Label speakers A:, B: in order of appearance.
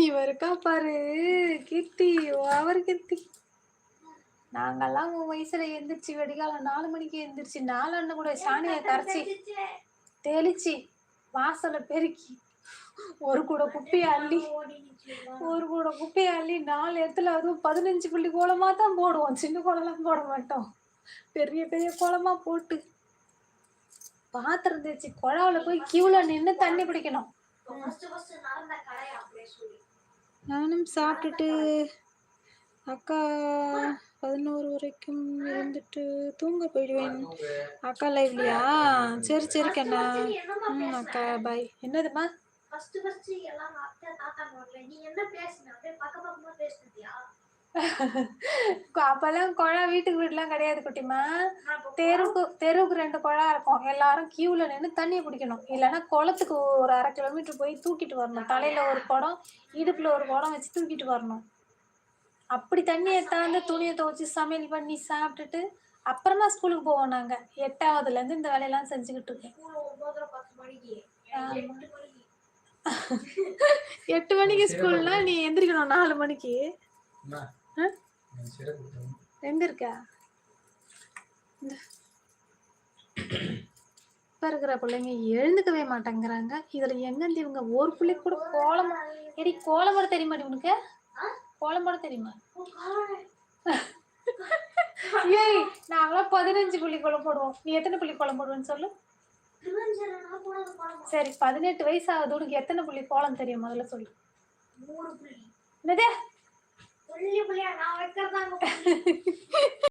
A: இவருக்கா பாரு கீர்த்தி, ஓவர் கீர்த்தி. நாங்கெல்லாம் உன் வயசுல எந்திரிச்சு வெடிகாலம் 4 மணிக்கு எந்திரிச்சு 4 அண்ணன் கூட சாணியை கரைச்சி தெளிச்சு வாசலை பெருக்கி ஒரு கூட குப்பையை அள்ளி 4 இடத்துல அதுவும் 15 புள்ளி கோலமா தான் போடுவோம். சின்ன கோலம்லாம் போட மாட்டோம். பெரிய பெரிய கோலமா போட்டு பாத்திரம் தேய்ச்சி குழாவுல போய் கியூல நின்று தண்ணி பிடிக்கணும். நானும் சாப்பிட்டுட்டு அக்கா 11 வரைக்கும் இருந்துட்டு தூங்க போயிடுவேன். அக்கா லைவ்லையா? சரி சரி கண்ணா. அக்கா பாய். என்னதுமா? அப்பெல்லாம் குழா வீட்டுக்கு வீடுலாம் கிடையாது குட்டிமா. தெருவுக்கு 2 குழா இருக்கும். எல்லாரும் கியூல நின்று தண்ணியை பிடிக்கணும். இல்லைன்னா குளத்துக்கு ஒரு 1/2 கிலோமீட்டர் போய் தூக்கிட்டு வரணும். தலையில ஒரு குடம், இடுப்புல ஒரு குடம் வச்சு தூக்கிட்டு வரணும். அப்படி தண்ணி எடுத்தாந்து துணியை துவைச்சி சமையல் பண்ணி சாப்பிட்டுட்டு அப்புறமா ஸ்கூலுக்கு போவோம். நாங்க 8ஆவதுல இருந்து இந்த வேலையெல்லாம் செஞ்சுக்கிட்டு இருக்கோம். 8 மணிக்கு ஸ்கூல்னா நீ எந்திரிக்கணும் 4 மணிக்கு. எங்க இருக்க? இப்ப இருக்கிற பிள்ளைங்க எழுந்துக்கவே மாட்டேங்கிறாங்க. இதுல எங்கிருந்து இவங்க ஒரு பிள்ளை கூட கோலம் போட தெரியுமா? உனக்கு கோலம் போட தெரியுமா? ஏய், நாங்களாம் 15 புள்ளி கோலம் போடுவோம். நீ எத்தனை புள்ளி கோலம் போடுவேன்னு சொல்லு. சரி, 18 வயசு ஆகுது. உனக்கு எத்தனை புள்ளி கோலம் தெரியும் முதல்ல சொல்லு. 3 புள்ளி. என்னது?